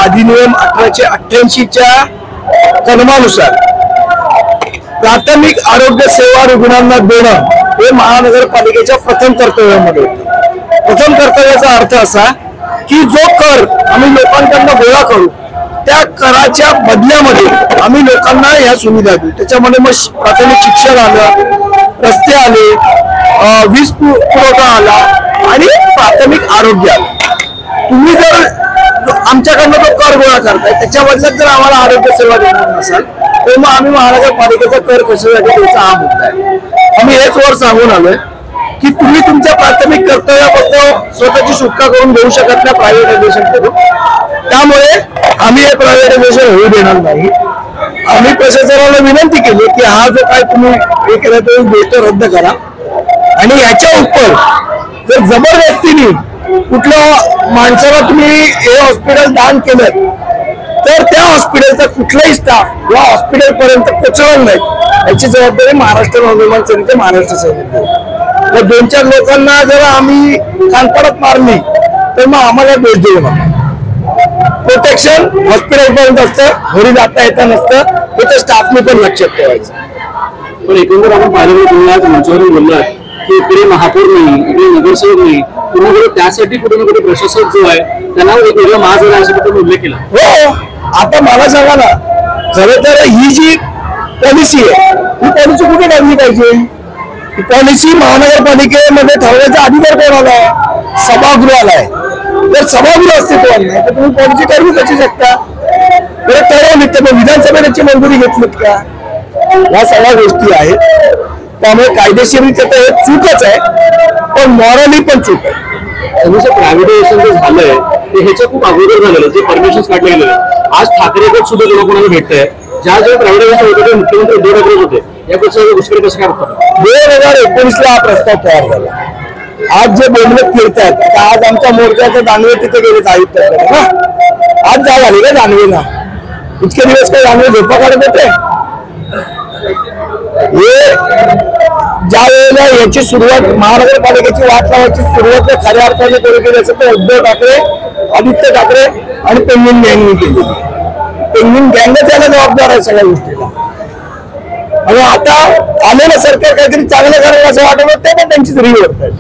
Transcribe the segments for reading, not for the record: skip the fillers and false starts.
अधिनियम 1888च्या कलमानुसार प्राथमिक आरोग्य सेवा रुग्णांना देणं हे महानगरपालिकेच्या प्रथम कर्तव्यामध्ये येतं। प्रथम कर्तव्याचा अर्थ असा की जो कर आम्ही लोकांकडून गोळा करू त्या कराच्या बदल्यामध्ये आम्ही लोकांना या सुविधा देऊ। त्याच्यामध्ये मग प्राथमिक शिक्षण आलं, रस्ते आले, वीज पुरवठा आला आणि प्राथमिक आरोग्य आलं। तुम्ही जर आमच्याकडनं तो कर गोळा करताय त्याच्या बदल्यात जर आम्हाला आरोग्य सेवा देणार नसाल तर मग आम्ही महानगरपालिकेचा कर कशासाठी द्यायचा हा मुद्दा आहे। आम्ही हेच वर सांगून आलोय की तुम्ही तुमच्या प्राथमिक कर्तव्यापासून स्वतःची सुटका करून घेऊ शकत नाही प्रायव्हेटायझेशन करून। त्यामुळे आम्ही हे प्रायव्हेटायझेशन होऊ देणार नाही। आम्ही प्रशासनाला विनंती केली की हा जो काय तुम्ही हे केला तो गोष्ट रद्द करा आणि याच्या उपर जर जबरदस्तीने कुठल्या माणसाला तुम्ही हे हॉस्पिटल दान केलं तर त्या हॉस्पिटलचा कुठलाही स्टाफ या हॉस्पिटल पर्यंत पोहोचणार नाही याची जबाबदारी महाराष्ट्र नवनिर्माण सेनेचे महाराष्ट्र सैनिक। दोन चार लोकांना जर आम्ही कानपडात मारली तर मग आम्हाला दोष देऊ नका। प्रोटेक्शन हॉस्पिटल पर्यंत असतं, घरी जाता येता नसतं, हे तर स्टाफने पण लक्षात ठेवायचं। पण एकंदर आपण पाहिलं मंचावरून बोललात की इकडे महापौर नाही, इकडे नगरसेवक नाही, कुठे त्यासाठी कुठे ना कुठे प्रशासक जो आहे त्यांना एक वेगळा महाजन यासाठी उल्लेख केला। हो, आता मला सांगा ना, खरं तर ही जी पॉलिसी आहे ही पॉलिसी कुठे ठरली पाहिजे? ही पॉलिसी महानगरपालिकेमध्ये ठरवायचा अधिकार कोणाला आहे? सभागृहाला आहे। जर सभागृह अस्तित्वात नाही तर तुम्ही पॉलिसी ठरवू कशी शकता? बरं ठरवली तर मग विधानसभेने त्याची मंजुरी घेतलीत का? या सगळ्या गोष्टी आहेत। त्यामुळे कायदेशीररित्या तर हे चूकच आहे, पण मॉरली पण चूक आहे। प्रायव्हेटायझेशन जे झालंय ते ह्याच्या खूप अगोदर झालेलं, जे परमिशन्स काढले गेले। आज ठाकरे गट सुद्धा कोणाला भेटतंय, ज्या प्रायव्हेटायझेशन होते ते मुख्यमंत्री उद्धव ठाकरे होते, यापेक्षा गोष्टी कसं काय होतं? 2019ला हा प्रस्ताव तयार झाला। आज जे बोलत फिरतात, आज आमच्या मोर्चाचं दानवे तिथे गेले आयुक्ताकडे ना, आज जाग आली का दानवेला? इतके दिवस काय दानवे झोपा काढत होते? हे ज्या वेळेला याची सुरुवात महानगरपालिकेची वाट लावायची सुरुवात खऱ्या अर्थाने कोणी केली असेल तर उद्धव ठाकरे, आदित्य ठाकरे आणि पेंगुइन गँगने केली। पेंगुइन गँगच याला जबाबदार आहे सगळ्या गोष्टीला। आणि आता आलेलं सरकार काहीतरी चांगलं करेल असं वाटत ते पण त्यांचीच रिवर्स आहे।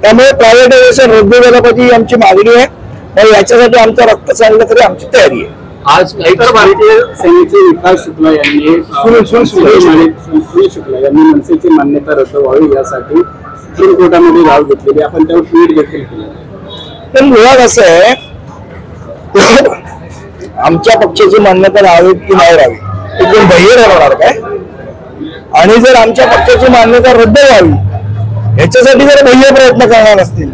त्यामुळे प्रायव्हेटायझेशन रद्द झालं पाहिजे ही आमची मागणी आहे आणि याच्यासाठी आमचं रक्त सांगलं तरी आमची तयारी आहे। आज इतर भारतीय सेनेचे विकास शुक्ला यांनी मनसेची मान्यता रद्द व्हावी यासाठी सुप्रीम कोर्टामध्ये धाव घेतलेली, आपण त्यावर ट्विट देखील केलं। पण मुळात असं आहे, आमच्या पक्षाची मान्यता राहावी की नाही राहावी ते कोण बाह्य राहणार काय? आणि जर आमच्या पक्षाची मान्यता रद्द व्हावी याच्यासाठी जर भैया प्रयत्न करणार असतील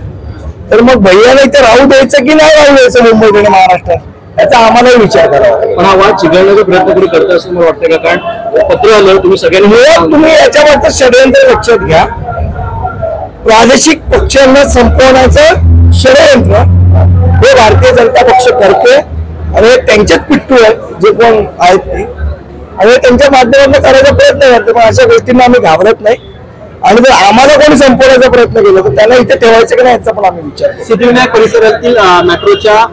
तर मग भैयाला इथे राहू द्यायचं की नाही राहू द्यायचं मुंबईत आणि महाराष्ट्रात याचा आम्हालाही विचार करावा। पण हा वाद चिघळण्याचा प्रयत्न कोणी करत असं मला वाटतं का? कारण पत्र आलं, तुम्ही सगळ्यांनी तुम्ही याच्यावरचं षडयंत्र लक्षात घ्या। प्रादेशिक पक्षांना संपवण्याचं षडयंत्र हे भारतीय जनता पक्ष करते आणि त्यांच्याच पिट्टू आहेत जे कोण आहेत ते, आणि त्यांच्या माध्यमातून करायचा प्रयत्न करते। पण अशा गोष्टींना आम्ही घाबरत नाही आणि जर आम्हाला कोणी संपवण्याचा प्रयत्न केला तर त्याला इथे ठेवायचं की नाही याचा पण आम्ही विचार करू। सिद्धिविनायक परिसरातील मेट्रोच्या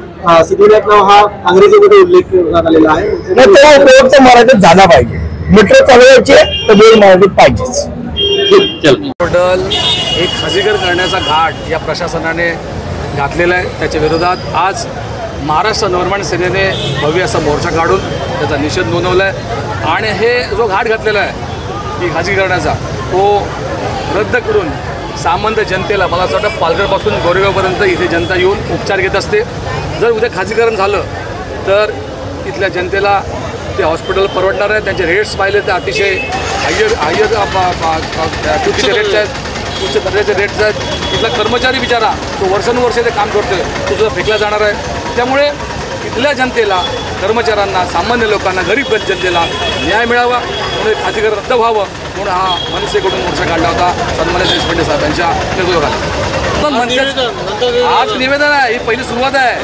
सिद्धिविनायक नाव हा इंग्रजीमध्ये उल्लेख करण्यात आलेला आहे, नाही तेव्हा उपयोग तर मराठीत झाला पाहिजे। मेट्रो चालवायची तर बोल मराठीत पाहिजेच। हॉटेल एक खाजगीकरण करण्याचा घाट या प्रशासनाने घातलेला आहे। त्याच्या विरोधात आज महाराष्ट्र नवनिर्माण सेनेने भव्य असा मोर्चा काढून त्याचा निषेध नोंदवला आहे आणि हे जो घाट घातलेला आहे की खाजगीकरणाचा तो रद्द करून सामान्य जनतेला, मला असं वाटतं पालघरपासून गोरेगावपर्यंत इथे जनता येऊन उपचार घेत असते। जर उद्या खाजगीकरण झालं तर इथल्या जनतेला ते हॉस्पिटल परवडणार आहे। त्यांचे रेट्स पाहिले तर अतिशय हायर रेट्स आहेत, उच्च दर्जाचे रेट्स आहेत। इथला कर्मचारी बिचारा तो वर्षानुवर्षे ते काम करतोय, तो सुद्धा फेकला जाणार आहे। त्यामुळे इथल्या जनतेला, कर्मचाऱ्यांना, सामान्य लोकांना, गरीब जनतेला न्याय मिळावा म्हणून खाजगीकरण रद्द व्हावं म्हणून हा मनसेकडून मोर्चा काढला होता सन्माननीय देशपांडे साहेबांच्या नेतृत्वाखाली। आज निवेदन आहे, ही पहिली सुरुवात आहे।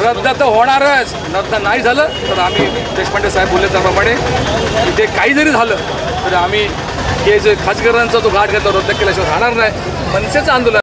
रद्द तर होणारच, रद्द नाही झालं तर आम्ही देशपांडे साहेब बोलले त्याप्रमाणे इथे काही जरी झालं तर आम्ही हे जे खाजगीकरणाचा जो घाट घेतला रद्द केल्याशिवाय राहणार नाही। मनसेचं आंदोलन